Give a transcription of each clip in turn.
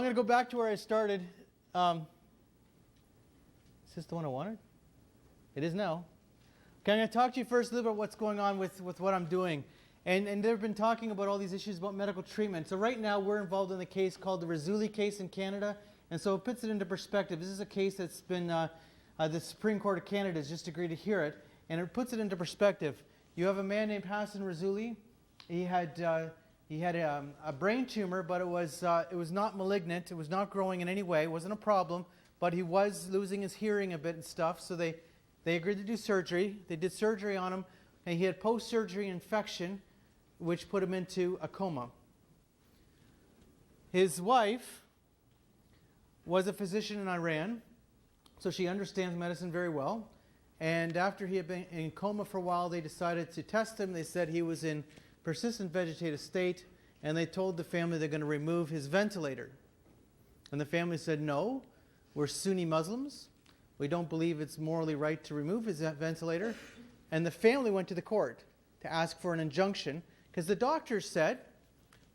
I'm going to go back to where I started. Is this the one I wanted? It is now. Okay, I'm going to talk to you first a little bit about what's going on with what I'm doing. And they've been talking about all these issues about medical treatment. So right now we're involved in a case called the Rizzulli case in Canada. And so it puts it into perspective. This is a case that's been, the Supreme Court of Canada has just agreed to hear it. And it puts it into perspective. You have a man named Hassan Rizzulli. He had a brain tumor, but it was not malignant. It was not growing in any way. It wasn't a problem. But he was losing his hearing a bit and stuff. So they agreed to do surgery. They did surgery on him. And he had post-surgery infection, which put him into a coma. His wife was a physician in Iran, so she understands medicine very well. And after he had been in coma for a while, they decided to test him. They said he was in persistent vegetative state, and they told the family they're going to remove his ventilator. And the family said, no, we're Sunni Muslims. We don't believe it's morally right to remove his ventilator. And the family went to the court to ask for an injunction, because the doctors said,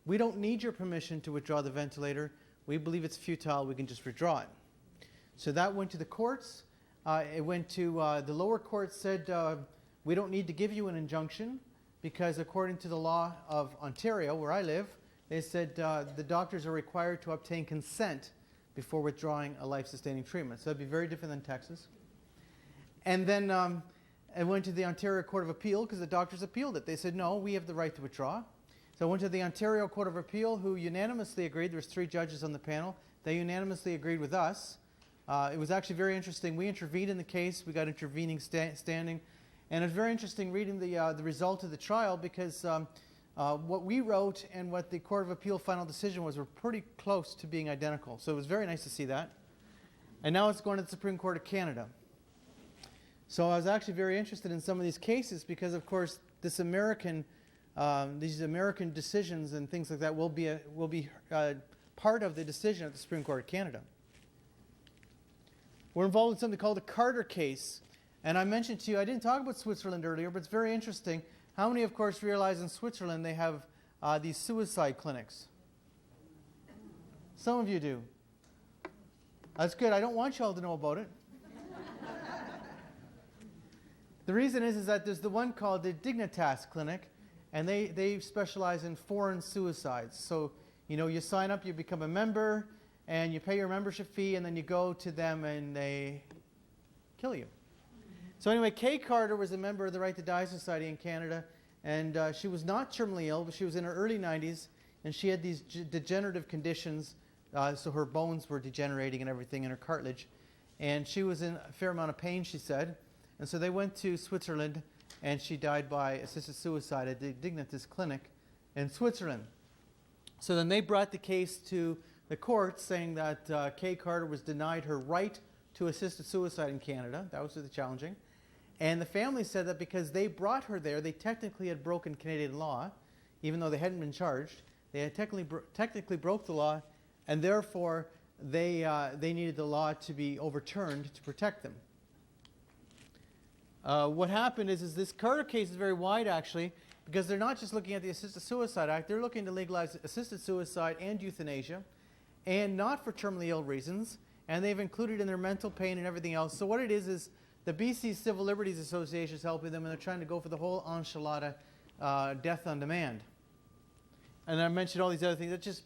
we don't need your permission to withdraw the ventilator. We believe it's futile. We can just withdraw it. So that went to the courts. It went to the lower court said, we don't need to give you an injunction because according to the law of Ontario, where I live, they said the doctors are required to obtain consent before withdrawing a life-sustaining treatment. So that'd be very different than Texas. And then it went to the Ontario Court of Appeal because the doctors appealed it. They said, no, we have the right to withdraw. So I went to the Ontario Court of Appeal, who unanimously agreed. There was 3 judges on the panel. They unanimously agreed with us. It was actually very interesting. We intervened in the case. We got intervening standing. And it was very interesting reading the result of the trial because what we wrote and what the Court of Appeal final decision was were pretty close to being identical. So it was very nice to see that. And now it's going to the Supreme Court of Canada. So I was actually very interested in some of these cases because, of course, these American decisions and things like that will be part of the decision of the Supreme Court of Canada. We're involved in something called the Carter case. And I mentioned to you, I didn't talk about Switzerland earlier, but it's very interesting. How many, of course, realize in Switzerland they have these suicide clinics? Some of you do. That's good. I don't want you all to know about it. The reason is that there's the one called the Dignitas Clinic, and they specialize in foreign suicides. So, you sign up, you become a member, and you pay your membership fee, and then you go to them and they kill you. So anyway, Kay Carter was a member of the Right to Die Society in Canada, and she was not terminally ill, but she was in her early 90s, and she had these degenerative conditions, so her bones were degenerating and everything in her cartilage, and she was in a fair amount of pain, she said, and so they went to Switzerland, and she died by assisted suicide at the Dignitas Clinic in Switzerland. So then they brought the case to the court saying that Kay Carter was denied her right to assisted suicide in Canada. That was really challenging. And the family said that because they brought her there, they technically had broken Canadian law, even though they hadn't been charged. They had technically broke the law, and therefore they needed the law to be overturned to protect them. What happened is this Carter case is very wide, actually, because they're not just looking at the Assisted Suicide Act. They're looking to legalize assisted suicide and euthanasia, and not for terminally ill reasons. And they've included in their mental pain and everything else. So what it is the BC Civil Liberties Association is helping them, and they're trying to go for the whole enchilada, death on demand. And I mentioned all these other things. That's just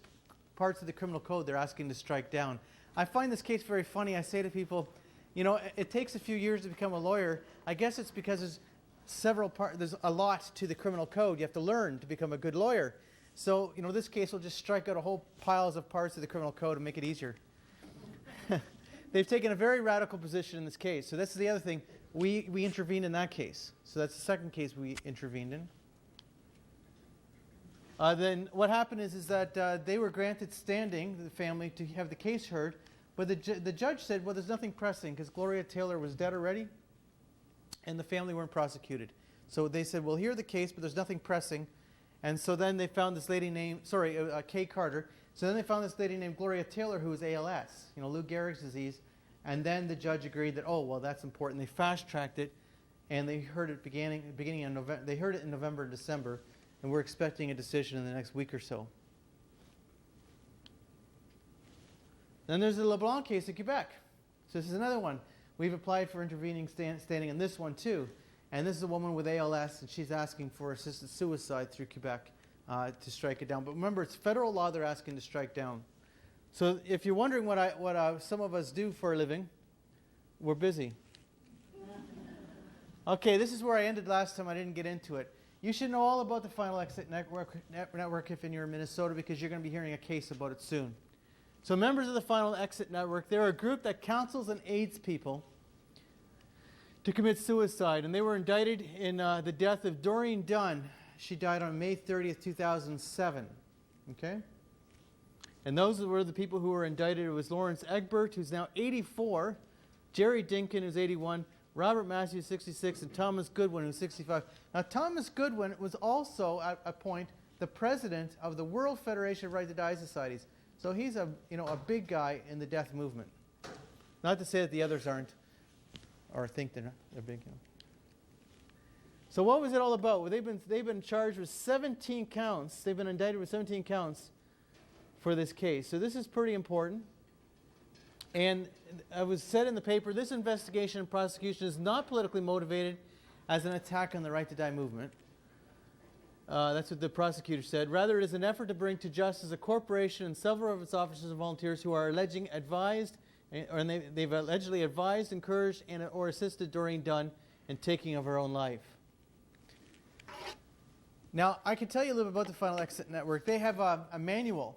parts of the criminal code they're asking to strike down. I find this case very funny. I say to people, it takes a few years to become a lawyer. I guess it's because there's a lot to the criminal code. You have to learn to become a good lawyer. So, this case will just strike out a whole piles of parts of the criminal code and make it easier. They've taken a very radical position in this case. So that's the other thing. We intervened in that case. So that's the second case we intervened in. Then what happened is that they were granted standing, the family, to have the case heard. But the judge said, well, there's nothing pressing because Gloria Taylor was dead already and the family weren't prosecuted. So they said, we'll hear the case, but there's nothing pressing. And so then they found this lady named, Kay Carter. So then they found this lady named Gloria Taylor who was ALS, Lou Gehrig's disease. And then the judge agreed that, oh, well, that's important. They fast-tracked it, and they heard it beginning in November. They heard it in November and December, and we're expecting a decision in the next week or so. Then there's the LeBlanc case in Quebec. So this is another one. We've applied for intervening standing in this one too. And this is a woman with ALS, and she's asking for assisted suicide through Quebec to strike it down. But remember, it's federal law they're asking to strike down. So if you're wondering what some of us do for a living, we're busy. Okay, this is where I ended last time. I didn't get into it. You should know all about the Final Exit Network if you're in Minnesota, because you're going to be hearing a case about it soon. So members of the Final Exit Network, they're a group that counsels and aids people to commit suicide. And they were indicted in the death of Doreen Dunn. She died on May 30th, 2007. Okay? And those were the people who were indicted. It was Lawrence Egbert, who's now 84, Jerry Dinkin, who's 81, Robert Matthews, 66, and Thomas Goodwin, who's 65. Now, Thomas Goodwin was also, at a point, the president of the World Federation of Right to Die Societies. So he's a big guy in the death movement. Not to say that the others aren't, or think they're big. So what was it all about? Well, they've been charged with 17 counts. They've been indicted with 17 counts for this case. So this is pretty important. And it was said in the paper, this investigation and prosecution is not politically motivated as an attack on the Right to Die movement. That's what the prosecutor said. Rather, it is an effort to bring to justice a corporation and several of its officers and volunteers who are they've allegedly advised, encouraged, or assisted Doreen Dunn in taking of her own life. Now, I can tell you a little bit about the Final Exit Network. They have a manual.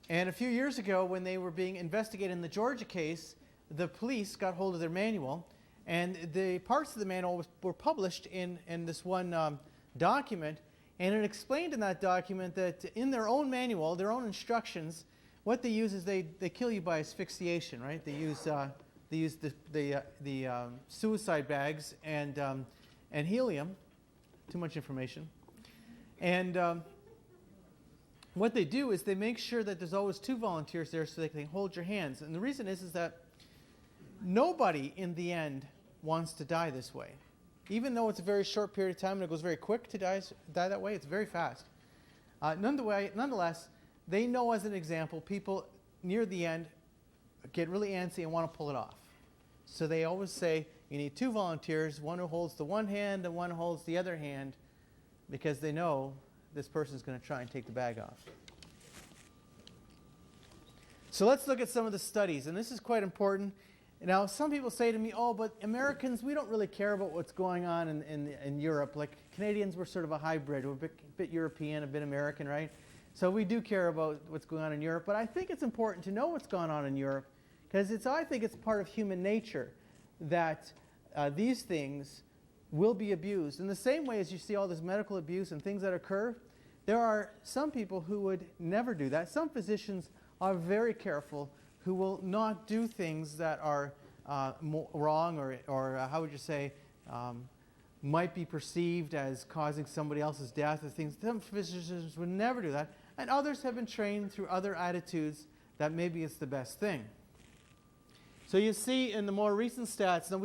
And a few years ago, when they were being investigated in the Georgia case, the police got hold of their manual, and the parts of the manual were published in this one document. And it explained in that document that in their own manual, their own instructions, what they use is they kill you by asphyxiation, right? They use the suicide bags and helium. Too much information. And what they do is they make sure that there's always 2 volunteers there so they can hold your hands. And the reason is that nobody in the end wants to die this way. Even though it's a very short period of time and it goes very quick to die that way, it's very fast. Nonetheless, they know as an example, people near the end get really antsy and want to pull it off. So they always say you need 2 volunteers, one who holds the one hand and one who holds the other hand, because they know this person's going to try and take the bag off. So let's look at some of the studies, and this is quite important. Now, some people say to me, oh, but Americans, we don't really care about what's going on in Europe. Like Canadians, we're sort of a hybrid. We're a bit European, a bit American, right? So we do care about what's going on in Europe, but I think it's important to know what's going on in Europe, because I think it's part of human nature that these things will be abused. In the same way as you see all this medical abuse and things that occur, there are some people who would never do that. Some physicians are very careful, who will not do things that are wrong or how would you say, might be perceived as causing somebody else's death or things. Some physicians would never do that. And others have been trained through other attitudes that maybe it's the best thing. So you see in the more recent stats, now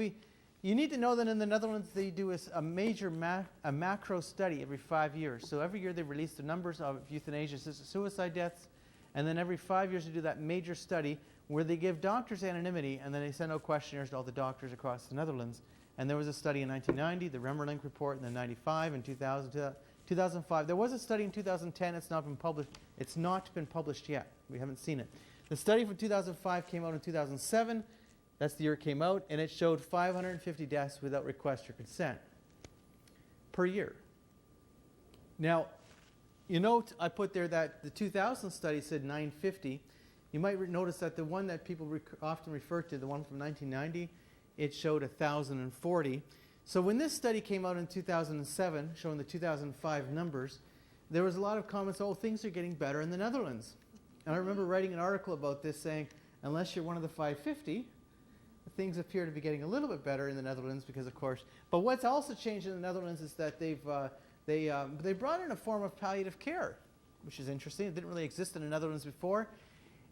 you need to know that in the Netherlands they do a major macro study every 5 years. So every year they release the numbers of euthanasia-assisted suicide deaths, and then every 5 years they do that major study where they give doctors anonymity, and then they send out questionnaires to all the doctors across the Netherlands. And there was a study in 1990, the Remmerling report, and then 95 and 2000, 2005. There was a study in 2010. It's not been published. It's not been published yet. We haven't seen it. The study from 2005 came out in 2007. That's the year it came out, and it showed 550 deaths without request or consent per year. Now, you note I put there that the 2000 study said 950. You might notice that the one that people often refer to, the one from 1990, it showed 1,040. So when this study came out in 2007, showing the 2005 numbers, there was a lot of comments, oh, things are getting better in the Netherlands. And I remember writing an article about this saying, unless you're one of the 550, things appear to be getting a little bit better in the Netherlands because, of course. But what's also changed in the Netherlands is that they brought in a form of palliative care, which is interesting. It didn't really exist in the Netherlands before.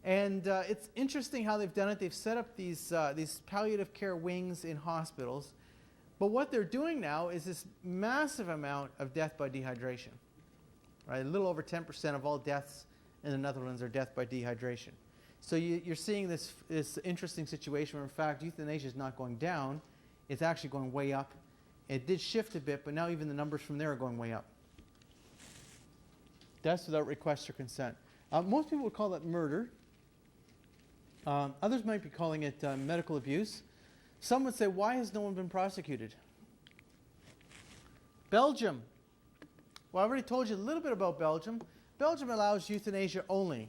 And it's interesting how they've done it. They've set up these palliative care wings in hospitals. But what they're doing now is this massive amount of death by dehydration. Right? A little over 10% of all deaths in the Netherlands are death by dehydration. So you're seeing this interesting situation where, in fact, euthanasia is not going down. It's actually going way up. It did shift a bit, but now even the numbers from there are going way up. Deaths without request or consent. Most people would call that murder. Others might be calling it medical abuse. Some would say, why has no one been prosecuted? Belgium. Well, I already told you a little bit about Belgium. Belgium allows euthanasia only.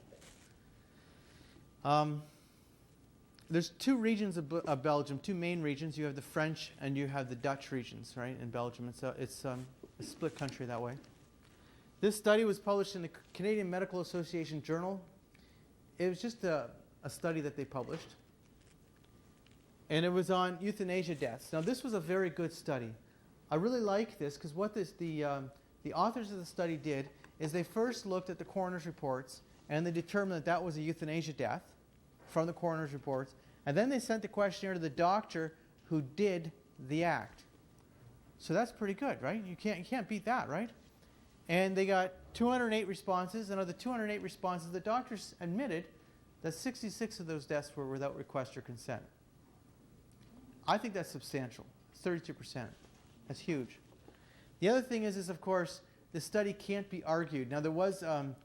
There's two regions of Belgium, two main regions. You have the French and you have the Dutch regions, right, in Belgium. It's a split country that way. This study was published in the Canadian Medical Association Journal. It was just a study that they published. And it was on euthanasia deaths. Now, this was a very good study. I really like this because what the authors of the study did is they first looked at the coroner's reports and they determined that that was a euthanasia death from the coroner's reports. And then they sent the questionnaire to the doctor who did the act. So that's pretty good, right? You can't beat that, right? And they got 208 responses, and of the 208 responses, the doctors admitted that 66 of those deaths were without request or consent. I think that's substantial. It's 32%. That's huge. The other thing is of course, the study can't be argued. Now, there was, in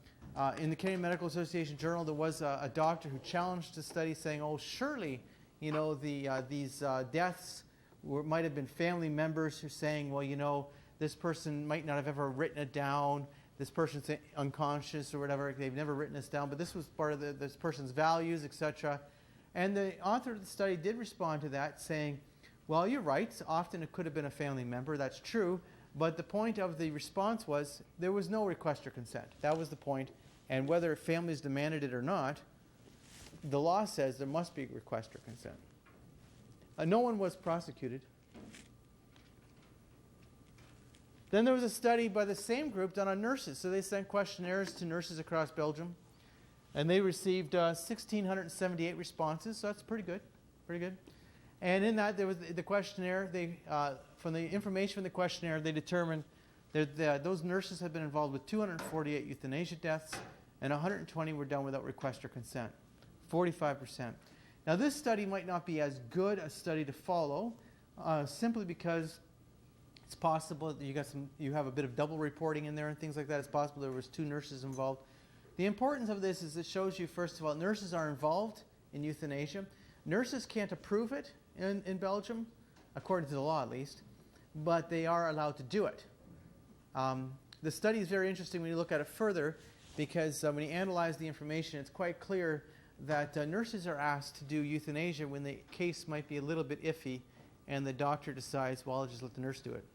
the Canadian Medical Association Journal, there was a doctor who challenged the study saying, oh, surely, you know, these deaths might have been family members who are saying, well, you know, this person might not have ever written it down. This person's unconscious or whatever. They've never written this down, but this was part of this person's values, etc. And the author of the study did respond to that, saying, well, you're right. Often it could have been a family member. That's true. But the point of the response was there was no request or consent. That was the point. And whether families demanded it or not, the law says there must be request or consent. No one was prosecuted. Then there was a study by the same group done on nurses. So they sent questionnaires to nurses across Belgium. And they received 1,678 responses. So that's pretty good. Pretty good. And in that, there was the questionnaire. From the information from the questionnaire, they determined that those nurses had been involved with 248 euthanasia deaths, and 120 were done without request or consent. 45%. Now, this study might not be as good a study to follow, simply because it's possible that you have a bit of double reporting in there and things like that. It's possible there was two nurses involved. The importance of this is it shows you, first of all, nurses are involved in euthanasia. Nurses can't approve it in Belgium, according to the law at least, but they are allowed to do it. The study is very interesting when you look at it further, because when you analyze the information, it's quite clear that nurses are asked to do euthanasia when the case might be a little bit iffy, and the doctor decides, well, I'll just let the nurse do it.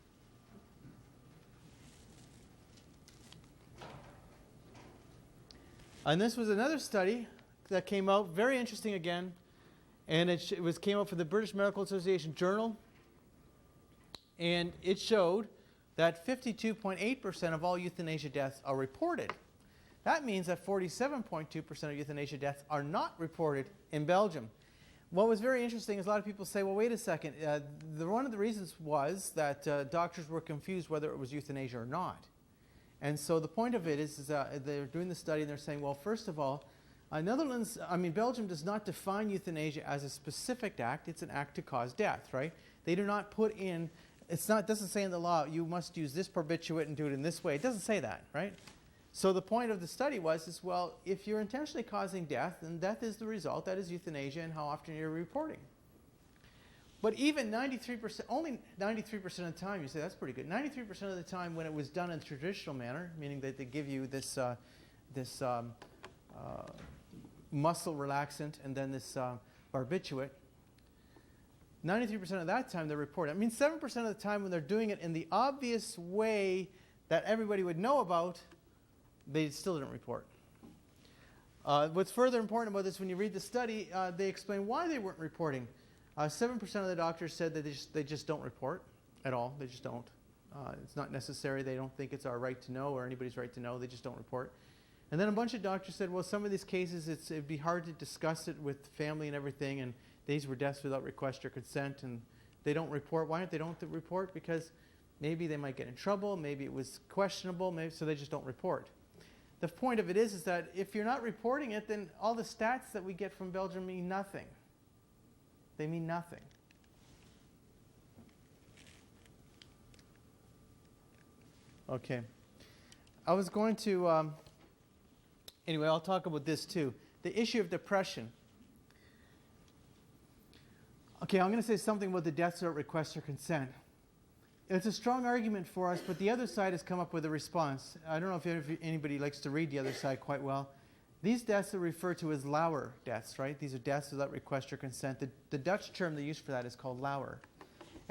And this was another study that came out, very interesting again, and it came out from the British Medical Association Journal, and it showed that 52.8% of all euthanasia deaths are reported. That means that 47.2% of euthanasia deaths are not reported in Belgium. What was very interesting is a lot of people say, well, wait a second. One of the reasons was that doctors were confused whether it was euthanasia or not. And so the point of it is they're doing the study and they're saying, well, first of all, Belgium does not define euthanasia as a specific act. It's an act to cause death, right? They do not put in, it doesn't say in the law, you must use this barbiturate and do it in this way. It doesn't say that, right? So the point of the study was, well, if you're intentionally causing death, then death is the result. That is euthanasia, and how often you're reporting. But even 93%, only 93% of the time, you say that's pretty good. 93% of the time when it was done in a traditional manner, meaning that they give you this muscle relaxant and then this barbiturate, 93% of that time they're reporting. I mean, 7% of the time when they're doing it in the obvious way that everybody would know about, they still didn't report. What's further important about this, when you read the study, they explain why they weren't reporting. 7% of the doctors said that they just don't report at all. They just don't. It's not necessary. They don't think it's our right to know or anybody's right to know. They just don't report. And then a bunch of doctors said, well, some of these cases, it'd be hard to discuss it with family and everything, and these were deaths without request or consent, and they don't report. Why don't they report? Because maybe they might get in trouble. Maybe it was questionable. So they just don't report. the point of it is that if you're not reporting it, then all the stats that we get from Belgium mean nothing. They mean nothing. Okay. I was going to, anyway, I'll talk about this too. The issue of depression. Okay, I'm going to say something about the deaths without request or consent. It's a strong argument for us, but the other side has come up with a response. I don't know if anybody likes to read the other side quite well. These deaths are referred to as Lauer deaths, right? These are deaths without request or consent. The Dutch term they use for that is called Lauer.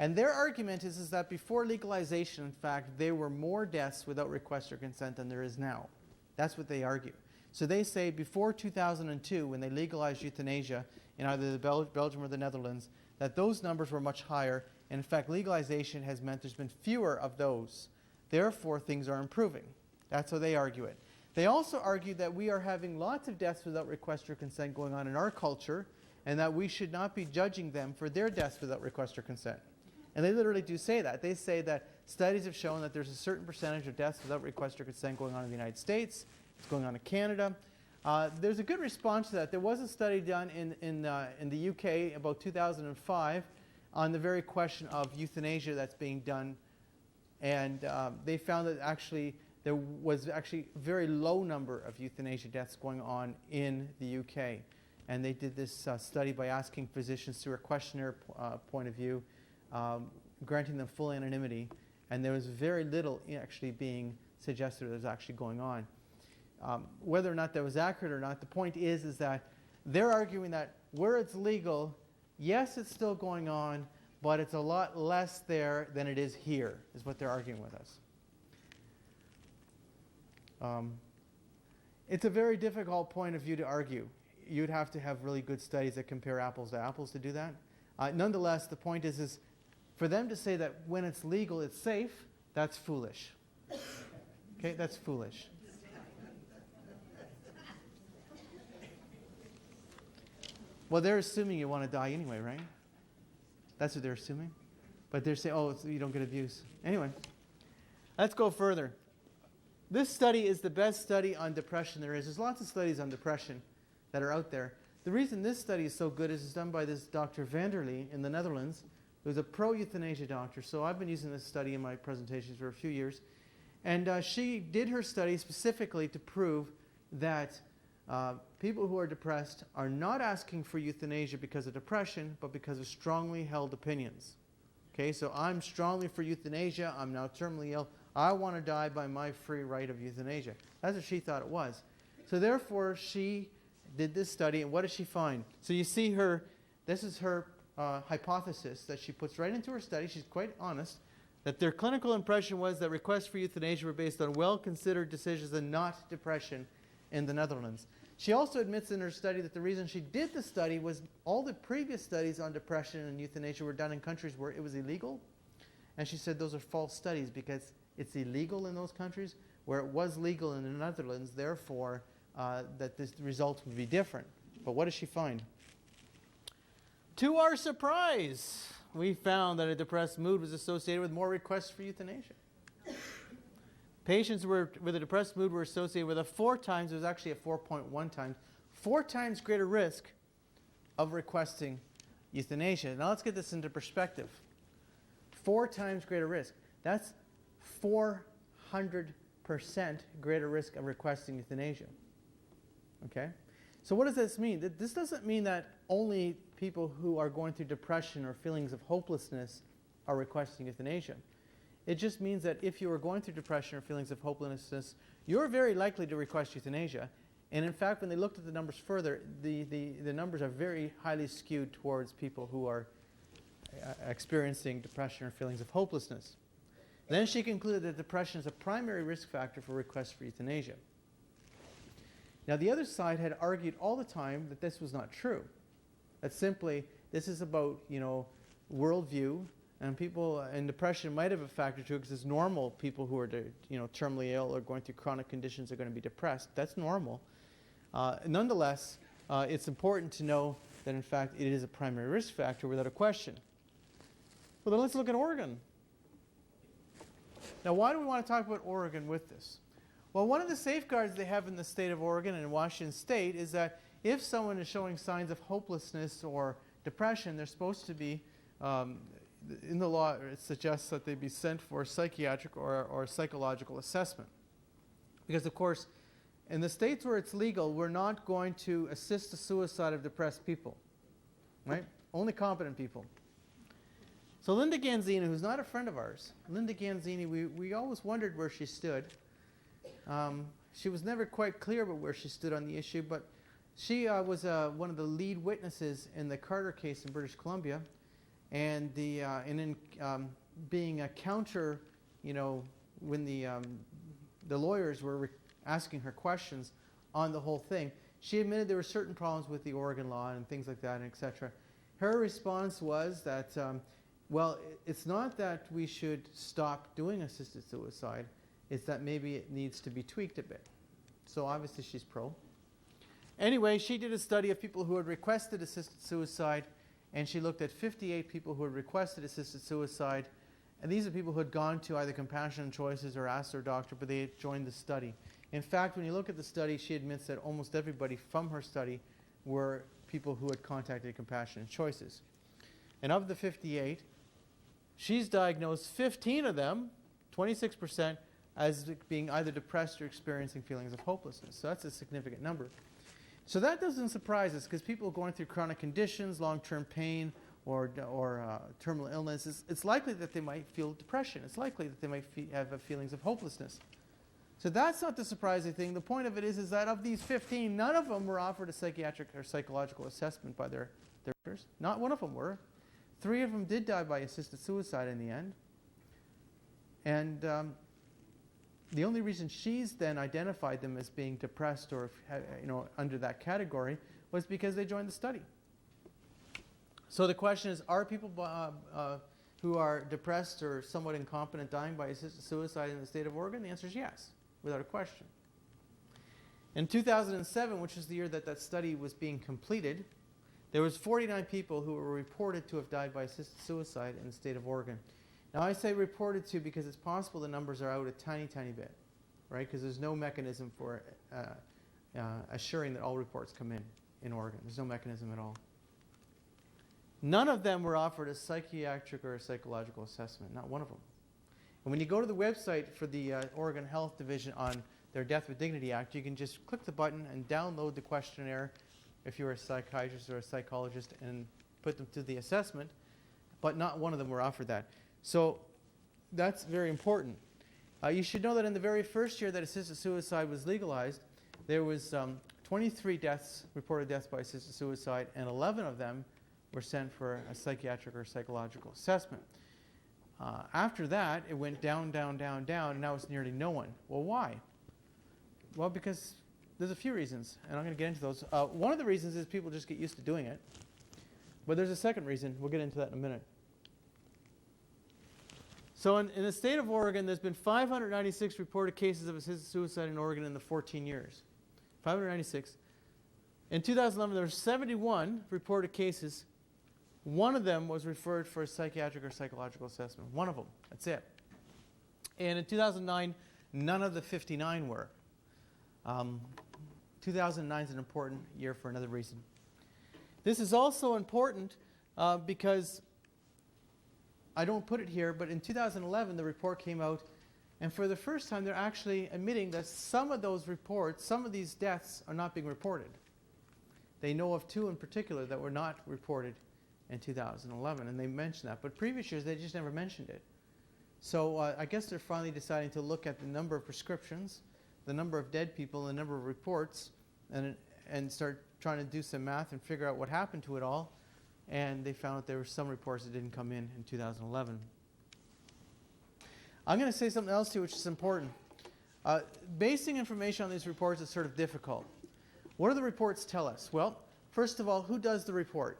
And their argument is that before legalization, in fact, there were more deaths without request or consent than there is now. That's what they argue. So they say before 2002, when they legalized euthanasia in either the Belgium or the Netherlands, that those numbers were much higher. And in fact, legalization has meant there's been fewer of those. Therefore, things are improving. That's how they argue it. They also argue that we are having lots of deaths without request or consent going on in our culture, and that we should not be judging them for their deaths without request or consent. And they literally do say that. They say that studies have shown that there's a certain percentage of deaths without request or consent going on in the United States. It's going on in Canada. There's a good response to that. There was a study done in the UK about 2005 on the very question of euthanasia that's being done. And they found that actually there was actually a very low number of euthanasia deaths going on in the UK. And they did this study by asking physicians through a questionnaire point of view, granting them full anonymity, and there was very little actually being suggested that was actually going on. Whether or not that was accurate or not, the point is that they're arguing that where it's legal, yes, it's still going on, but it's a lot less there than it is here, is what they're arguing with us. It's a very difficult point of view to argue. You'd have to have really good studies that compare apples to apples to do that. Nonetheless, the point is for them to say that when it's legal, it's safe, that's foolish. Okay, that's foolish. Well, they're assuming you want to die anyway, right? That's what they're assuming. But they're saying, oh, you don't get abuse. Anyway, let's go further. This study is the best study on depression there is. There's lots of studies on depression that are out there. The reason this study is so good is it's done by this Dr. Vanderlee in the Netherlands, who's a pro-euthanasia doctor. So I've been using this study in my presentations for a few years. And she did her study specifically to prove that people who are depressed are not asking for euthanasia because of depression, but because of strongly held opinions. Okay, so I'm strongly for euthanasia. I'm now terminally ill. I want to die by my free right of euthanasia. That's what she thought it was. So therefore, she did this study, and what did she find? So you see her, this is her hypothesis that she puts right into her study. She's quite honest, that their clinical impression was that requests for euthanasia were based on well-considered decisions and not depression in the Netherlands. She also admits in her study that the reason she did the study was all the previous studies on depression and euthanasia were done in countries where it was illegal. And she said those are false studies because it's illegal in those countries where it was legal in the Netherlands, therefore that the results would be different. But what does she find? To our surprise, we found that a depressed mood was associated with more requests for euthanasia. Patients with a depressed mood were associated with a 4x, it was actually a 4.1 times, 4 times greater risk of requesting euthanasia. Now let's get this into perspective. 4 times greater risk. That's 400% greater risk of requesting euthanasia. Okay? So what does this mean? This doesn't mean that only people who are going through depression or feelings of hopelessness are requesting euthanasia. It just means that if you are going through depression or feelings of hopelessness, you're very likely to request euthanasia. And in fact, when they looked at the numbers further, the numbers are very highly skewed towards people who are experiencing depression or feelings of hopelessness. Then she concluded that depression is a primary risk factor for requests for euthanasia. Now, the other side had argued all the time that this was not true. That simply, this is about, worldview, and people in depression might have a factor too, because it's normal people who are, terminally ill or going through chronic conditions are going to be depressed. That's normal. Nonetheless, it's important to know that, in fact, it is a primary risk factor without a question. Well, then let's look at Oregon. Now, why do we want to talk about Oregon with this? Well, one of the safeguards they have in the state of Oregon and in Washington State is that if someone is showing signs of hopelessness or depression, they're supposed to be, in the law, it suggests that they be sent for psychiatric or psychological assessment. Because, of course, in the states where it's legal, we're not going to assist the suicide of depressed people, right? Only competent people. So Linda Ganzini, who's not a friend of ours, Linda Ganzini, we always wondered where she stood. She was never quite clear about where she stood on the issue, but she was one of the lead witnesses in the Carter case in British Columbia, and in being a counter, when the lawyers were asking her questions on the whole thing, she admitted there were certain problems with the Oregon law and things like that, and etc. Her response was that, well, it's not that we should stop doing assisted suicide, it's that maybe it needs to be tweaked a bit. So obviously she's pro. Anyway, she did a study of people who had requested assisted suicide, and she looked at 58 people who had requested assisted suicide, and these are people who had gone to either Compassion Choices or asked their doctor, but they had joined the study. In fact, when you look at the study, she admits that almost everybody from her study were people who had contacted Compassion Choices. And of the 58, she's diagnosed 15 of them, 26%, as being either depressed or experiencing feelings of hopelessness. So that's a significant number. So that doesn't surprise us, because people going through chronic conditions, long-term pain, or terminal illness, it's likely that they might feel depression. It's likely that they might have feelings of hopelessness. So that's not the surprising thing. The point of it is that of these 15, none of them were offered a psychiatric or psychological assessment by their doctors. Not one of them were. 3 of them did die by assisted suicide in the end. And the only reason she's then identified them as being depressed or under that category was because they joined the study. So the question is, are people who are depressed or somewhat incompetent dying by assisted suicide in the state of Oregon? The answer is yes, without a question. In 2007, which is the year that that study was being completed, there was 49 people who were reported to have died by assisted suicide in the state of Oregon. Now I say reported to because it's possible the numbers are out a tiny, tiny bit, right? Because there's no mechanism for assuring that all reports come in Oregon. There's no mechanism at all. None of them were offered a psychiatric or a psychological assessment, not one of them. And when you go to the website for the Oregon Health Division on their Death with Dignity Act, you can just click the button and download the questionnaire if you're a psychiatrist or a psychologist and put them to the assessment, but not one of them were offered that. So that's very important. You should know that in the very first year that assisted suicide was legalized, there was 23 reported deaths by assisted suicide, and 11 of them were sent for a psychiatric or psychological assessment. After that, it went down, down, down, down, and now it's nearly no one. Well, why? Well, because there's a few reasons, and I'm going to get into those. One of the reasons is people just get used to doing it. But there's a second reason. We'll get into that in a minute. So in the state of Oregon, there's been 596 reported cases of assisted suicide in Oregon in the 14 years. 596. In 2011, there were 71 reported cases. One of them was referred for a psychiatric or psychological assessment. One of them. That's it. And in 2009, none of the 59 were. 2009 is an important year for another reason. This is also important because I don't put it here, but in 2011, the report came out, and for the first time, they're actually admitting that some of those reports, some of these deaths are not being reported. They know of 2 in particular that were not reported in 2011, and they mentioned that. But previous years, they just never mentioned it. So I guess they're finally deciding to look at the number of prescriptions, the number of dead people, the number of reports, and start trying to do some math and figure out what happened to it all. And they found that there were some reports that didn't come in 2011. I'm going to say something else too, which is important. Basing information on these reports is sort of difficult. What do the reports tell us? Well, first of all, who does the report?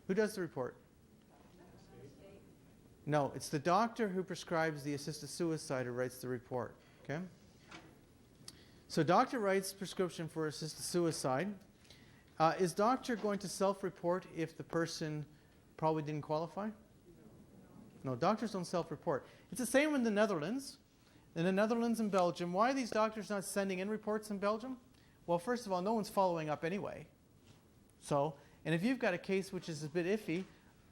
Who does the report? No, it's the doctor who prescribes the assisted suicide who writes the report. Okay? So doctor writes prescription for assisted suicide. Is doctor going to self-report if the person probably didn't qualify? No, doctors don't self-report. It's the same in the Netherlands. in the Netherlands and Belgium. Why are these doctors not sending in reports in Belgium? Well, first of all, no one's following up anyway. So, and if you've got a case which is a bit iffy,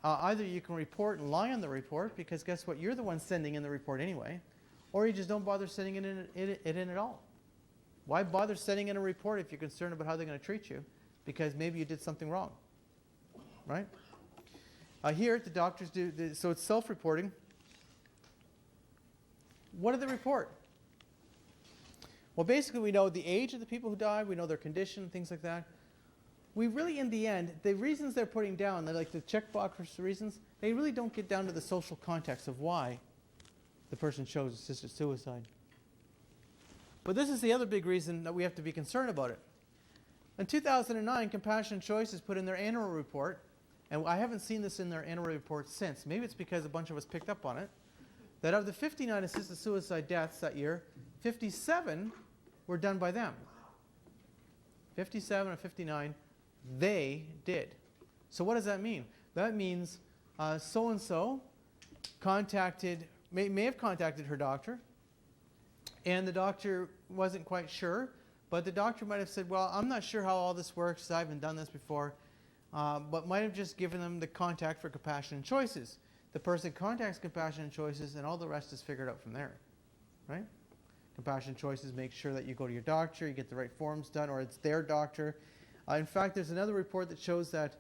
either you can report and lie on the report, because guess what? You're the one sending in the report anyway. Or you just don't bother sending it in at all. Why bother sending in a report if you're concerned about how they're going to treat you? Because maybe you did something wrong. Right? Here, the doctors do, so it's self-reporting. What do they report? Well, basically, we know the age of the people who died, we know their condition, things like that. We really, in the end, the reasons they're putting down, they're like the checkbox reasons, they really don't get down to the social context of why the person chose assisted suicide. But this is the other big reason that we have to be concerned about it. In 2009, Compassion Choices put in their annual report, and I haven't seen this in their annual report since. Maybe it's because a bunch of us picked up on it, that of the 59 assisted suicide deaths that year, 57 were done by them. 57 of 59, they did. So what does that mean? That means so-and-so may have contacted her doctor, and the doctor wasn't quite sure, but the doctor might have said, well, I'm not sure how all this works, I haven't done this before, but might have just given them the contact for Compassion Choices. The person contacts Compassion Choices, and all the rest is figured out from there, right? Compassion Choices makes sure that you go to your doctor, you get the right forms done, or it's their doctor. In fact, there's another report that shows that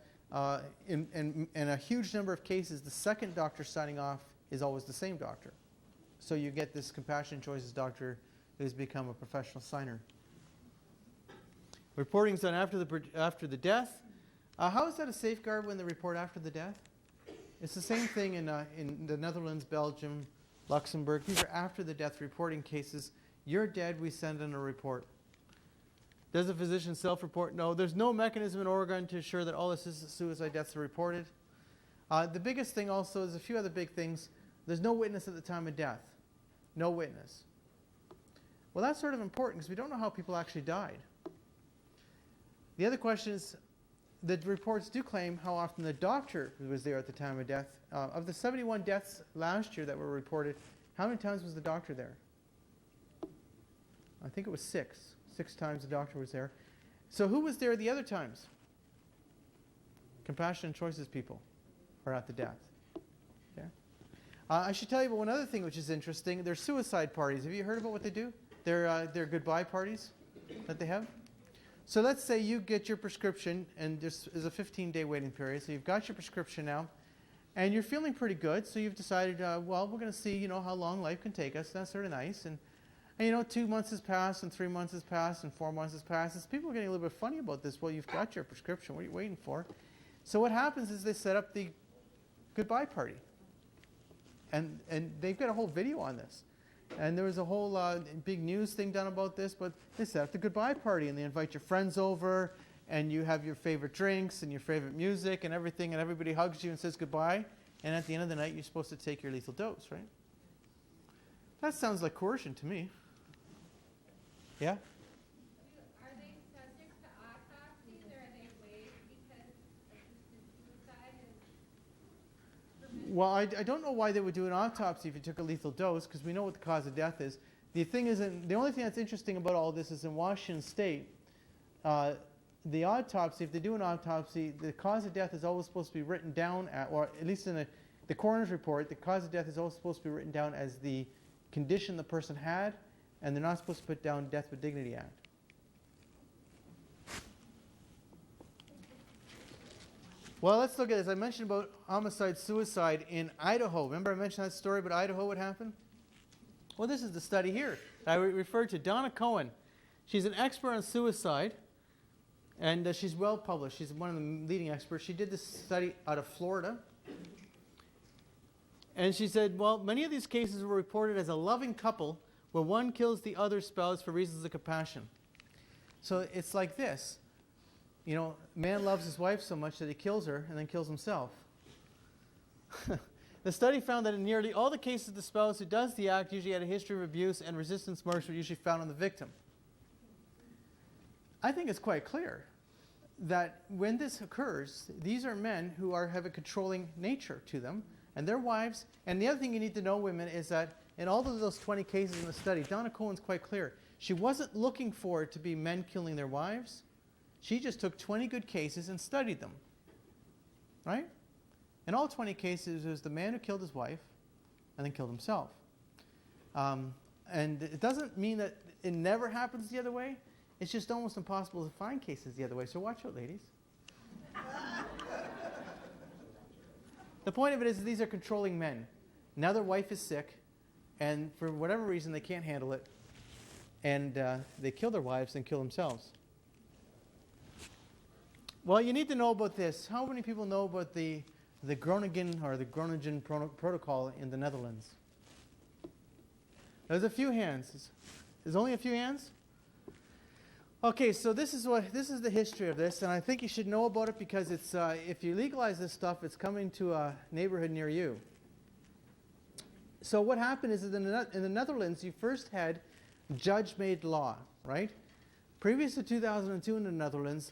in a huge number of cases, the second doctor signing off is always the same doctor. So you get this Compassion Choices doctor who's become a professional signer. Reporting's done after the death. How is that a safeguard when they report after the death? It's the same thing in the Netherlands, Belgium, Luxembourg. These are after the death reporting cases. You're dead, we send in a report. Does the physician self-report? No. There's no mechanism in Oregon to ensure that all assisted suicide deaths are reported. The biggest thing also is a few other big things. There's no witness at the time of death. No witness. Well, that's sort of important because we don't know how people actually died. The other question is, the reports do claim how often the doctor was there at the time of death. Of the 71 deaths last year that were reported, how many times was the doctor there? I think it was 6. 6 times the doctor was there. So who was there the other times? Compassion Choices people are at the death. Okay. I should tell you about one other thing which is interesting. They're suicide parties. Have you heard about what they do? They're goodbye parties that they have. So let's say you get your prescription, and there's a 15-day waiting period. So you've got your prescription now, and you're feeling pretty good. So you've decided, well, we're going to see, how long life can take us. That's sort of nice. And 2 months has passed, and 3 months has passed, and 4 months has passed. And people are getting a little bit funny about this. Well, you've got your prescription. What are you waiting for? So what happens is they set up the goodbye party. And they've got a whole video on this. And there was a whole big news thing done about this, but they set up the goodbye party, and they invite your friends over, and you have your favorite drinks and your favorite music and everything, and everybody hugs you and says goodbye, and at the end of the night, you're supposed to take your lethal dose, right? That sounds like coercion to me. Yeah? Are they subject to autopsies, or are they waived because assisted suicide is permitted? Well, I don't know why they would do an autopsy if you took a lethal dose, because we know what the cause of death is. The only thing that's interesting about all this is in Washington State, the autopsy, if they do an autopsy, the cause of death is always supposed to be written down, or at least in the coroner's report, the cause of death is always supposed to be written down as the condition the person had, and they're not supposed to put down Death with Dignity Act. Well, let's look at this. I mentioned about homicide, suicide in Idaho. Remember I mentioned that story about Idaho, what happened? Well, this is the study here. I referred to Donna Cohen. She's an expert on suicide, and she's well published. She's one of the leading experts. She did this study out of Florida. And she said, well, many of these cases were reported as a loving couple where one kills the other spouse for reasons of compassion. So it's like this. Man loves his wife so much that he kills her and then kills himself. The study found that in nearly all the cases, the spouse who does the act usually had a history of abuse, and resistance marks were usually found on the victim. I think it's quite clear that when this occurs, these are men who have a controlling nature to them, and their wives. And the other thing you need to know, women, is that in all of those 20 cases in the study, Donna Cohen's quite clear. She wasn't looking for it to be men killing their wives. She just took 20 good cases and studied them. Right? In all 20 cases, it was the man who killed his wife and then killed himself. And it doesn't mean that it never happens the other way. It's just almost impossible to find cases the other way. So watch out, ladies. The point of it is these are controlling men. Now their wife is sick, and for whatever reason they can't handle it, and they kill their wives and kill themselves. Well, you need to know about this. How many people know about the Groningen or the Groningen protocol in the Netherlands? There's a few hands. There's only a few hands? Okay, so this is the history of this, and I think you should know about it because it's if you legalize this stuff, it's coming to a neighborhood near you. So what happened is in the Netherlands, you first had judge-made law, right? Previous to 2002 in the Netherlands,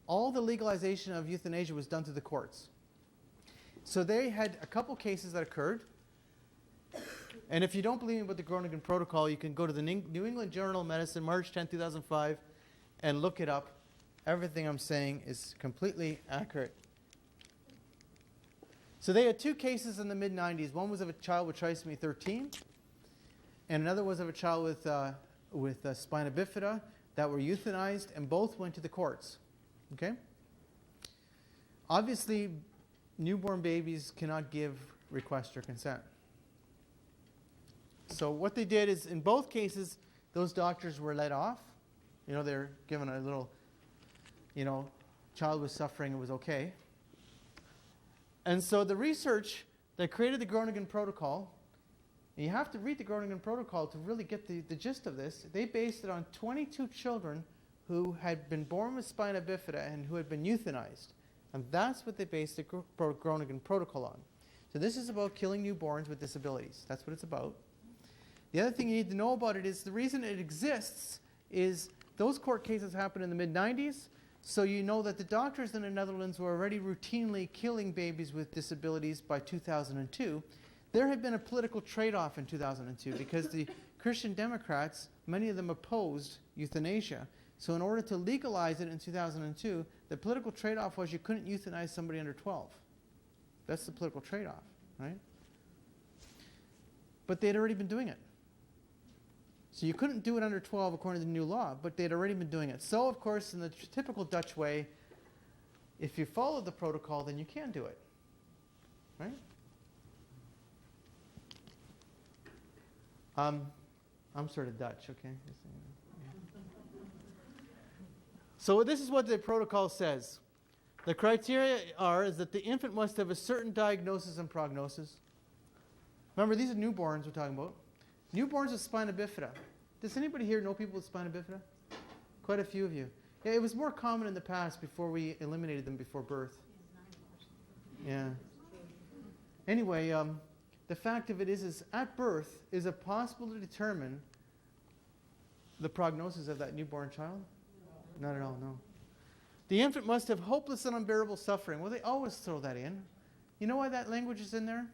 all the legalization of euthanasia was done through the courts. So they had a couple cases that occurred. And if you don't believe me about the Groningen Protocol, you can go to the New England Journal of Medicine, March 10, 2005, and look it up. Everything I'm saying is completely accurate. So they had two cases in the mid-90s. One was of a child with trisomy 13, and another was of a child with spina bifida that were euthanized, and both went to the courts. Okay? Obviously, newborn babies cannot give request or consent. So what they did is, in both cases, those doctors were let off. You know, they're given a little, child was suffering, it was okay. And so the research that created the Groningen Protocol, and you have to read the Groningen Protocol to really get the gist of this, they based it on 22 children who had been born with spina bifida and who had been euthanized. And that's what they based the Groningen Protocol on. So this is about killing newborns with disabilities. That's what it's about. The other thing you need to know about it is the reason it exists is those court cases happened in the mid-90s, so you know that the doctors in the Netherlands were already routinely killing babies with disabilities by 2002. There had been a political trade-off in 2002 because the Christian Democrats, many of them opposed euthanasia. So in order to legalize it in 2002, the political trade-off was you couldn't euthanize somebody under 12. That's the political trade-off, right? But they'd already been doing it. So you couldn't do it under 12 according to the new law, but they'd already been doing it. So, of course, in the typical Dutch way, if you follow the protocol, then you can do it, right? I'm sort of Dutch, okay? So this is what the protocol says. The criteria is that the infant must have a certain diagnosis and prognosis. Remember, these are newborns we're talking about. Newborns with spina bifida. Does anybody here know people with spina bifida? Quite a few of you. Yeah, it was more common in the past before we eliminated them before birth. Yeah. Anyway, the fact of it is at birth, is it possible to determine the prognosis of that newborn child? Not at all, no. The infant must have hopeless and unbearable suffering. Well, they always throw that in. You know why that language is in there?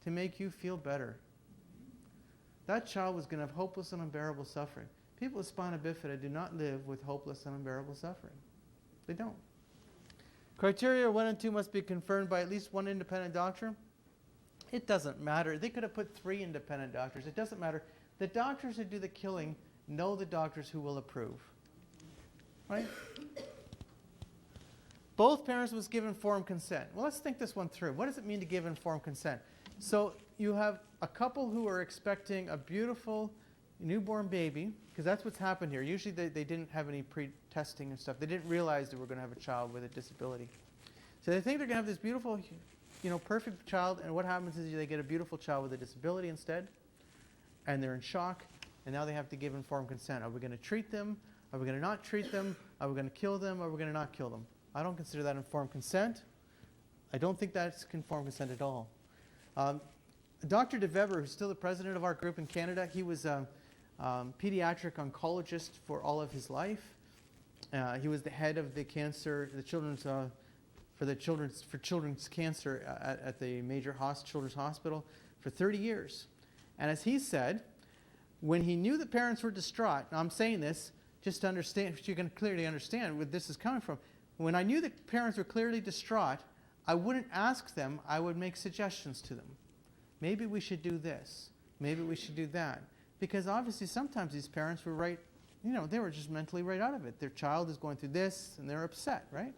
To make you feel better. That child was going to have hopeless and unbearable suffering. People with spina bifida do not live with hopeless and unbearable suffering. They don't. Criteria 1 and 2 must be confirmed by at least one independent doctor. It doesn't matter. They could have put 3 independent doctors. It doesn't matter. The doctors who do the killing know the doctors who will approve. Right? Both parents must give informed consent. Well, let's think this one through. What does it mean to give informed consent? So you have a couple who are expecting a beautiful newborn baby, because that's what's happened here. Usually they didn't have any pre-testing and stuff. They didn't realize they were going to have a child with a disability. So they think they're going to have this beautiful, perfect child, and what happens is they get a beautiful child with a disability instead, and they're in shock, and now they have to give informed consent. Are we going to treat them? Are we going to not treat them? Are we going to kill them? Are we going to not kill them? I don't consider that informed consent. I don't think that's informed consent at all. Dr. De Weber, who's still the president of our group in Canada, he was a pediatric oncologist for all of his life. He was the head of the children's cancer at the major children's hospital for 30 years. And as he said, when he knew the parents were distraught, now I'm saying this just to understand, so you can clearly understand where this is coming from. When I knew the parents were clearly distraught, I wouldn't ask them, I would make suggestions to them. Maybe we should do this. Maybe we should do that. Because obviously sometimes these parents were right, they were just mentally right out of it. Their child is going through this and they're upset, right?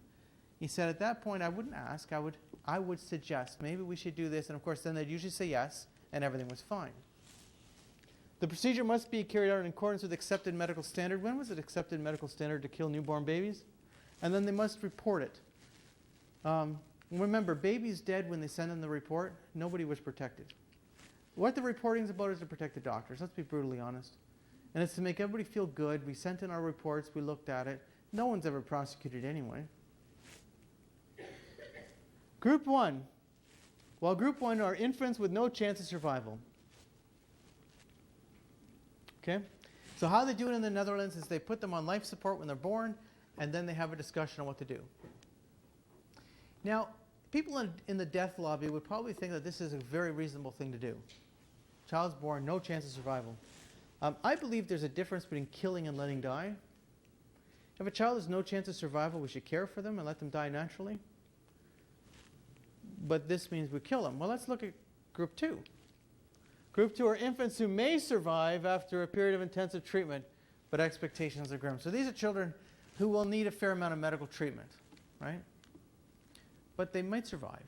He said at that point I wouldn't ask, I would suggest, maybe we should do this. And of course then they'd usually say yes and everything was fine. The procedure must be carried out in accordance with accepted medical standard. When was it accepted medical standard to kill newborn babies? And then they must report it. Remember, babies dead when they send in the report, nobody was protected. What the reporting is about is to protect the doctors. Let's be brutally honest. And it's to make everybody feel good. We sent in our reports. We looked at it. No one's ever prosecuted anyway. Group 1. Well, Group 1 are infants with no chance of survival. Okay? So how they do it in the Netherlands is they put them on life support when they're born, and then they have a discussion on what to do. Now, people in the death lobby would probably think that this is a very reasonable thing to do. Child's born, no chance of survival. I believe there's a difference between killing and letting die. If a child has no chance of survival, we should care for them and let them die naturally. But this means we kill them. Well, let's look at Group 2. Group 2 are infants who may survive after a period of intensive treatment, but expectations are grim. So these are children who will need a fair amount of medical treatment, right? But they might survive.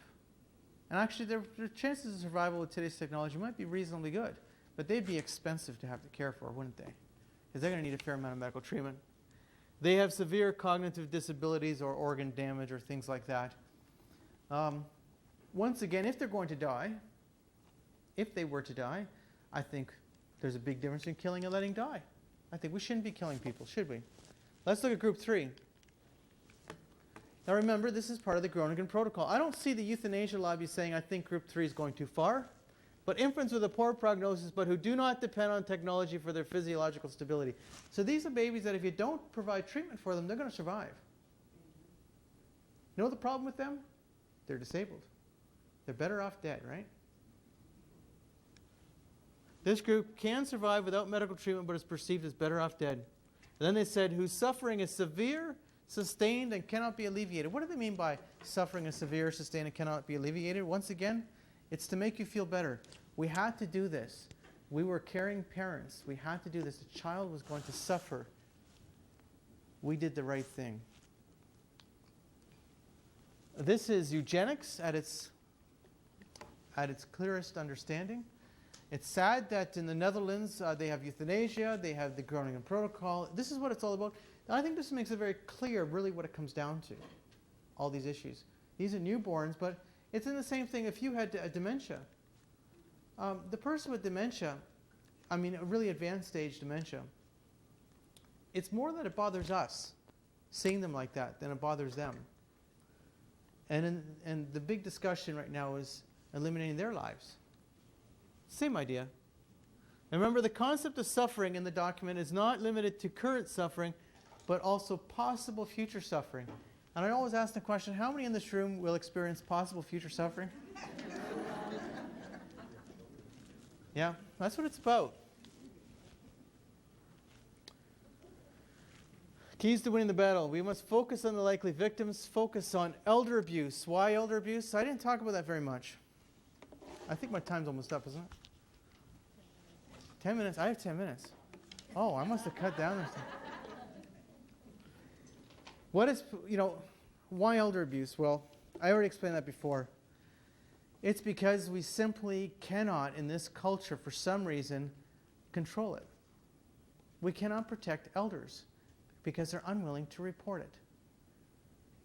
And actually, their chances of survival with today's technology might be reasonably good. But they'd be expensive to have to care for, wouldn't they? Because they're going to need a fair amount of medical treatment. They have severe cognitive disabilities or organ damage or things like that. Once again, if they're going to die, if they were to die, I think there's a big difference in killing and letting die. I think we shouldn't be killing people, should we? Let's look at Group 3. Now remember, this is part of the Groningen Protocol. I don't see the euthanasia lobby saying, I think Group 3 is going too far. But infants with a poor prognosis, but who do not depend on technology for their physiological stability. So these are babies that if you don't provide treatment for them, they're going to survive. You know the problem with them? They're disabled. They're better off dead, right? This group can survive without medical treatment, but is perceived as better off dead. And then they said, whose suffering is severe, sustained, and cannot be alleviated. What do they mean by suffering is severe, sustained, and cannot be alleviated? Once again, it's to make you feel better. We had to do this. We were caring parents. We had to do this. The child was going to suffer. We did the right thing. This is eugenics at its clearest understanding. It's sad that in the Netherlands they have euthanasia, they have the Groningen Protocol. This is what it's all about. And I think this makes it very clear really what it comes down to, all these issues. These are newborns, but it's in the same thing if you had a dementia. The person with dementia, I mean a really advanced stage dementia, it's more that it bothers us seeing them like that than it bothers them. And the big discussion right now is eliminating their lives. Same idea. And remember, the concept of suffering in the document is not limited to current suffering, but also possible future suffering. And I always ask the question, how many in this room will experience possible future suffering? Yeah, that's what it's about. Keys to winning the battle. We must focus on the likely victims, focus on elder abuse. Why elder abuse? I didn't talk about that very much. I think my time's almost up, isn't it? 10 minutes? I have 10 minutes. Oh, I must have cut down. What is, why elder abuse? Well, I already explained that before. It's because we simply cannot, in this culture, for some reason, control it. We cannot protect elders because they're unwilling to report it.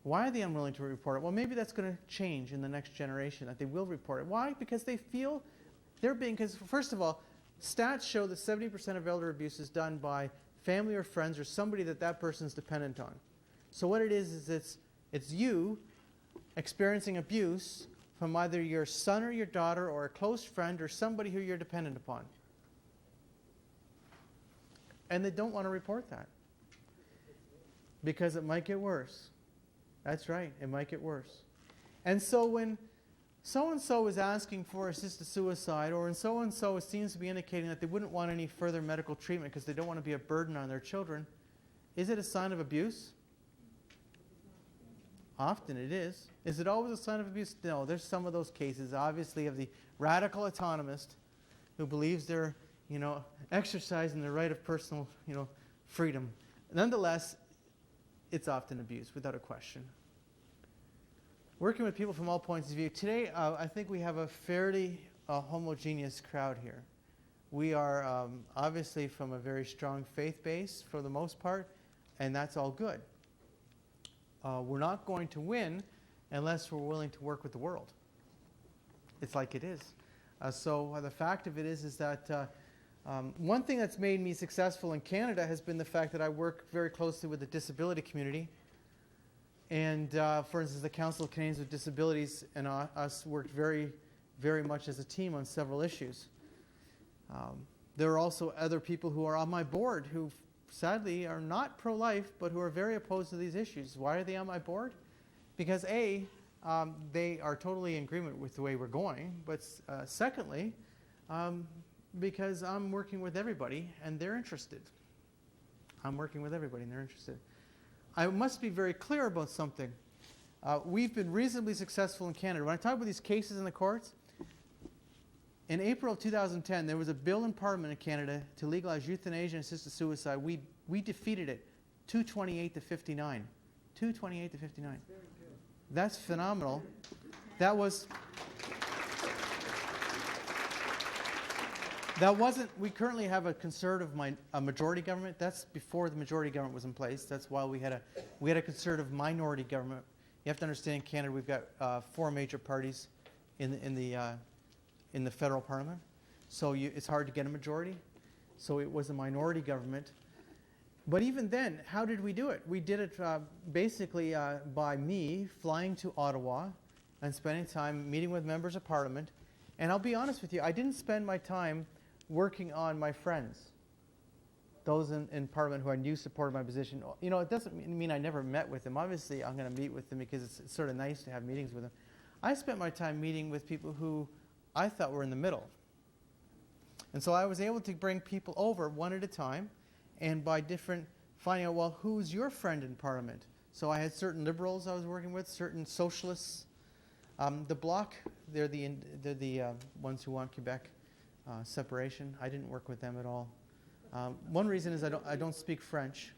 Why are they unwilling to report it? Well, maybe that's going to change in the next generation, that they will report it. Why? Because they feel they're being, because first of all, stats show that 70% of elder abuse is done by family or friends or somebody that person's dependent on. So what it is it's you experiencing abuse from either your son or your daughter or a close friend or somebody who you're dependent upon. And they don't want to report that because it might get worse. That's right, it might get worse. And so when so-and-so is asking for assisted suicide, or in so-and-so it seems to be indicating that they wouldn't want any further medical treatment because they don't want to be a burden on their children, is it a sign of abuse? Often it is. Is it always a sign of abuse? No, there's some of those cases, obviously, of the radical autonomist who believes they're, exercising the right of personal, freedom. Nonetheless, it's often abuse, without a question. Working with people from all points of view. Today, I think we have a fairly homogeneous crowd here. We are obviously from a very strong faith base for the most part, and that's all good. We're not going to win unless we're willing to work with the world. It's like it is. So the fact of it is that one thing that's made me successful in Canada has been the fact that I work very closely with the disability community. And for instance, the Council of Canadians with Disabilities and us worked very, very much as a team on several issues. There are also other people who are on my board who sadly are not pro-life, but who are very opposed to these issues. Why are they on my board? Because A, they are totally in agreement with the way we're going, but secondly, because I'm working with everybody and they're interested. I'm working with everybody and they're interested. I must be very clear about something. We've been reasonably successful in Canada. When I talk about these cases in the courts, in April of 2010, there was a bill in Parliament in Canada to legalize euthanasia and assisted suicide. We defeated it, 228 to 59. 228 to 59. That's phenomenal. That wasn't, we currently have a conservative a majority government. That's before the majority government was in place. That's why we had a conservative minority government. You have to understand, in Canada, we've got 4 major parties in the federal parliament. So it's hard to get a majority. So it was a minority government. But even then, how did we do it? We did it basically by me flying to Ottawa and spending time meeting with members of parliament. And I'll be honest with you, I didn't spend my time working on my friends, those in parliament who I knew supported my position. It doesn't mean I never met with them. Obviously, I'm going to meet with them because it's sort of nice to have meetings with them. I spent my time meeting with people who I thought were in the middle. And so I was able to bring people over one at a time, and by finding out, well, who's your friend in Parliament? So I had certain liberals I was working with, certain socialists. The Bloc, they're the ones who want Quebec separation. I didn't work with them at all. One reason is I don't speak French.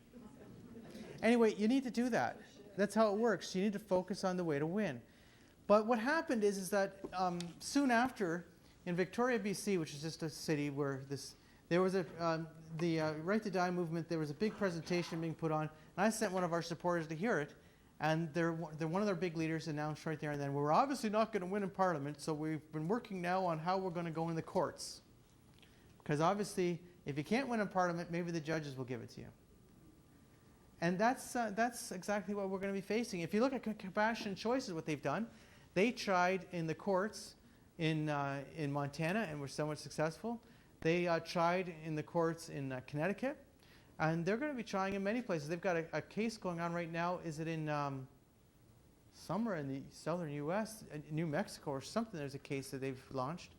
Anyway, you need to do that. That's how it works. You need to focus on the way to win. But what happened is that soon after, in Victoria, BC, which is just a city where there was the Right to Die movement, there was a big presentation being put on, and I sent one of our supporters to hear it, and one of their big leaders announced right there and then, we're obviously not going to win in Parliament, so we've been working now on how we're going to go in the courts. Because obviously, if you can't win in Parliament, maybe the judges will give it to you. And that's exactly what we're going to be facing. If you look at Compassion Choices, what they've done, they tried in the courts in Montana and were somewhat successful. They tried in the courts in Connecticut, and they're going to be trying in many places. They've got a case going on right now. Is it in somewhere in the southern U.S., New Mexico or something? There's a case that they've launched.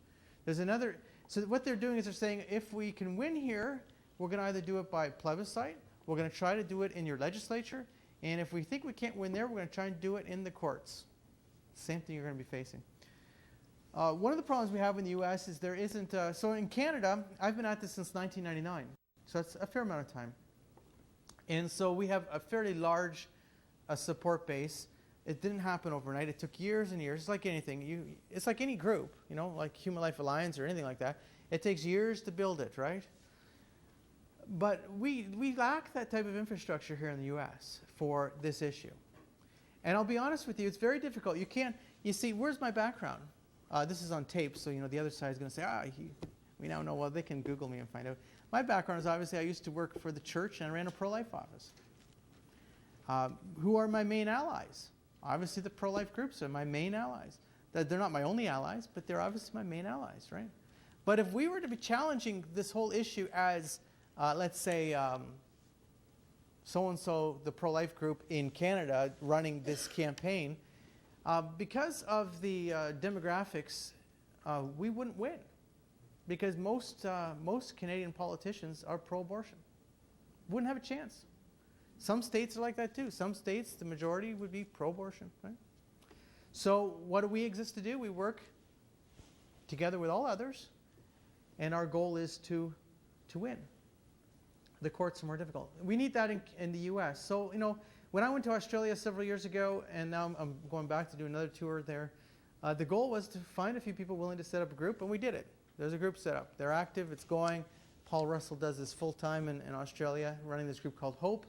There's another. So what they're doing is they're saying, if we can win here, we're going to either do it by plebiscite, we're going to try to do it in your legislature, and if we think we can't win there, we're going to try and do it in the courts. Same thing you're going to be facing. One of the problems we have in the U.S. is there isn't... so in Canada, I've been at this since 1999. So that's a fair amount of time. And so we have a fairly large support base. It didn't happen overnight. It took years and years. It's like anything. It's like any group, like Human Life Alliance or anything like that. It takes years to build it, right? But we lack that type of infrastructure here in the U.S. for this issue. And I'll be honest with you, it's very difficult. You see, where's my background? This is on tape, so the other side is going to say, we now know, well, they can Google me and find out. My background is obviously I used to work for the church and I ran a pro-life office. Who are my main allies? Obviously the pro-life groups are my main allies. They're not my only allies, but they're obviously my main allies, right? But if we were to be challenging this whole issue as, let's say, so-and-so, the pro-life group in Canada running this campaign, Because of the demographics, we wouldn't win. Because most Canadian politicians are pro-abortion. Wouldn't have a chance. Some states are like that too. Some states, the majority would be pro-abortion. Right? So what do we exist to do? We work together with all others, and our goal is to win. The courts are more difficult. We need that in the U.S. So, when I went to Australia several years ago, and now I'm going back to do another tour there, the goal was to find a few people willing to set up a group, and we did it. There's a group set up. They're active. It's going. Paul Russell does this full-time in Australia, running this group called HOPE.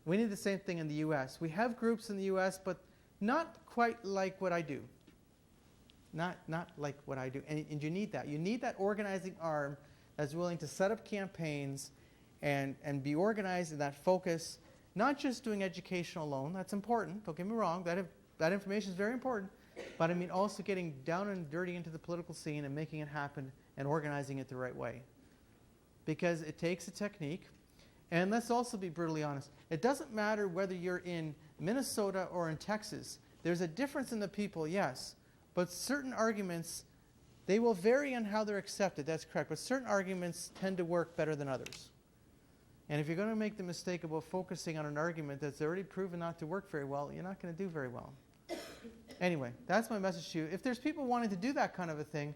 We need the same thing in the U.S. We have groups in the U.S., but not quite like what I do. Not like what I do. And you need that. You need that organizing arm that's willing to set up campaigns and be organized in that focus, not just doing education alone. That's important. Don't get me wrong. That information is very important. But I mean also getting down and dirty into the political scene and making it happen and organizing it the right way. Because it takes a technique. And let's also be brutally honest. It doesn't matter whether you're in Minnesota or in Texas. There's a difference in the people, yes. But certain arguments, they will vary on how they're accepted. That's correct. But certain arguments tend to work better than others. And if you're going to make the mistake about focusing on an argument that's already proven not to work very well, you're not going to do very well. Anyway, that's my message to you. If there's people wanting to do that kind of a thing,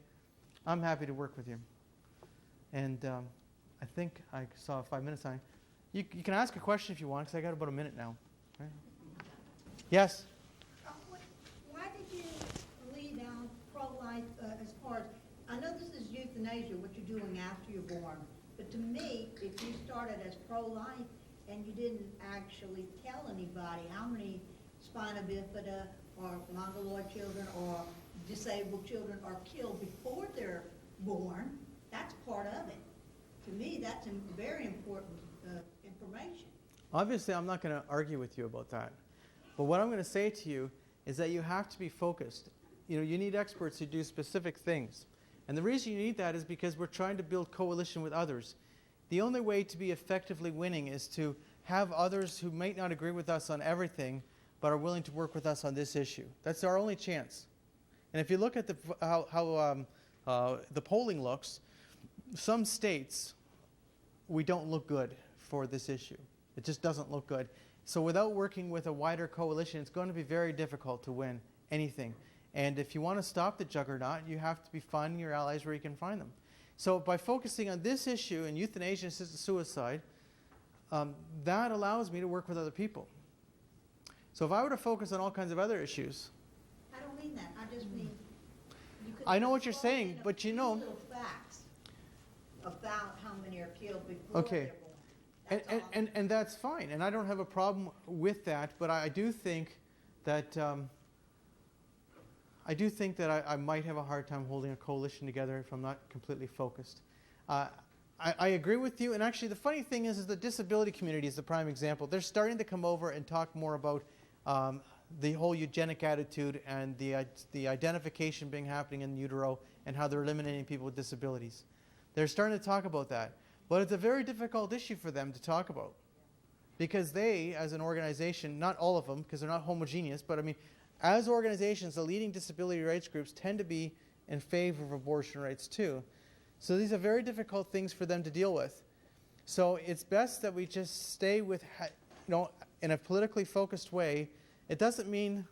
I'm happy to work with you. And I think I saw a 5 minute sign. You can ask a question if you want, because I got about a minute now. Right? Yes? Why did you leave out pro-life as far as, I know this is euthanasia, what you're doing after you're born, but to me, if you started as pro-life and you didn't actually tell anybody how many spina bifida or mongoloid children or disabled children are killed before they're born, that's part of it. To me, that's very important information. Obviously, I'm not going to argue with you about that. But what I'm going to say to you is that you have to be focused. You need experts who do specific things. And the reason you need that is because we're trying to build coalition with others. The only way to be effectively winning is to have others who might not agree with us on everything, but are willing to work with us on this issue. That's our only chance. And if you look at how the polling looks, some states, we don't look good for this issue. It just doesn't look good. So without working with a wider coalition, it's going to be very difficult to win anything. And if you want to stop the juggernaut, you have to be finding your allies where you can find them. So by focusing on this issue and euthanasia and assisted suicide, that allows me to work with other people. So if I were to focus on all kinds of other issues... I don't mean that. I just mean... I know what you're saying, but you know... little facts about how many are killed before they're born. And that's fine. And I don't have a problem with that, but I do think that... I might have a hard time holding a coalition together if I'm not completely focused. I agree with you, and actually the funny thing is the disability community is the prime example. They're starting to come over and talk more about the whole eugenic attitude and the identification being happening in utero and how they're eliminating people with disabilities. They're starting to talk about that. But it's a very difficult issue for them to talk about. Because they, as an organization, not all of them, because they're not homogeneous, but I mean, as organizations, the leading disability rights groups tend to be in favor of abortion rights too. So these are very difficult things for them to deal with. So it's best that we just stay with, in a politically focused way. It just means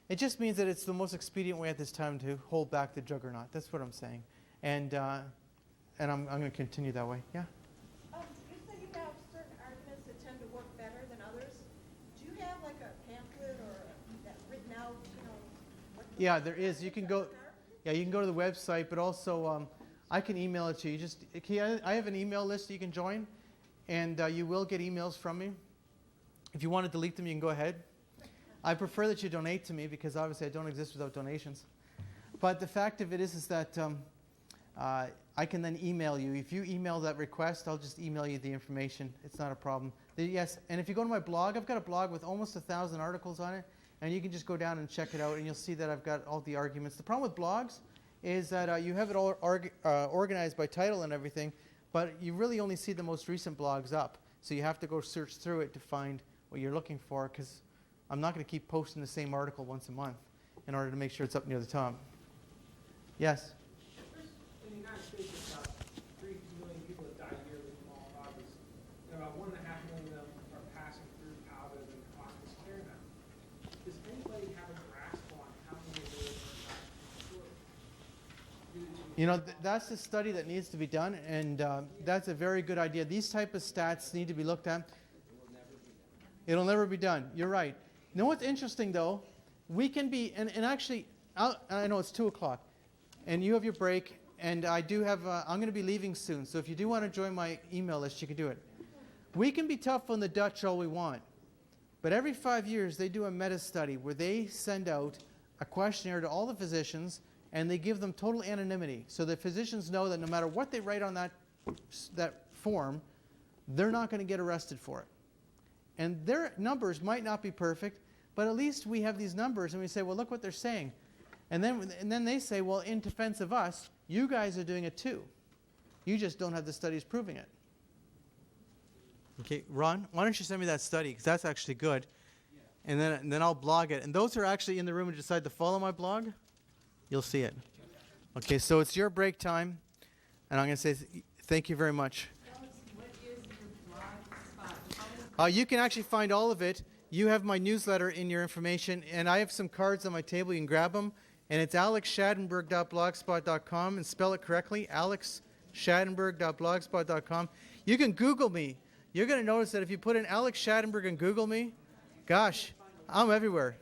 that it's the most expedient way at this time to hold back the juggernaut. That's what I'm saying. And I'm going to continue that way. Yeah? You say you have certain arguments that tend to work better than others. Do you have like a pamphlet or that written out, what the Yeah, there is. You can go to the website, but also I can email it to you. I have an email list that you can join, and you will get emails from me. If you want to delete them, you can go ahead. I prefer that you donate to me because obviously I don't exist without donations. But the fact of it is that I can then email you. If you email that request, I'll just email you the information. It's not a problem. Yes, and if you go to my blog, I've got a blog with almost 1,000 articles on it, and you can just go down and check it out, and you'll see that I've got all the arguments. The problem with blogs is that you have it all organized by title and everything, but you really only see the most recent blogs up. So you have to go search through it to find what you're looking for, because I'm not going to keep posting the same article once a month. in order to make sure it's up near the top. Yes? In the United States, there's about 3 million people that die yearly from smallpox. And about 1.5 million of them are passing through palliative and hospice care now. Does anybody have a grasp on how many of those are actually? You know, that's a study that needs to be done, and that's a very good idea. These type of stats need to be looked at. It'll never be done. You're right. You know what's interesting, though? We can be, and actually, I know it's 2 o'clock, and you have your break, and I do have, I'm going to be leaving soon, so if you do want to join my email list, you can do it. We can be tough on the Dutch all we want, but every 5 years they do a meta-study where they send out a questionnaire to all the physicians, and they give them total anonymity, so the physicians know that no matter what they write on that form, they're not going to get arrested for it. And their numbers might not be perfect, but at least we have these numbers, and we say, well, look what they're saying. And then they say, well, in defense of us, you guys are doing it too. You just don't have the studies proving it. Okay, Ron, why don't you send me that study, because that's actually good. And then I'll blog it. And those are actually in the room who decide to follow my blog, you'll see it. Okay, so it's your break time, and I'm going to say thank you very much. You can actually find all of it. You have my newsletter in your information, and I have some cards on my table. You can grab them, and it's alexshadenberg.blogspot.com, and spell it correctly, alexshadenberg.blogspot.com. You can Google me. You're going to notice that if you put in Alex Shadenberg and Google me, gosh, I'm everywhere.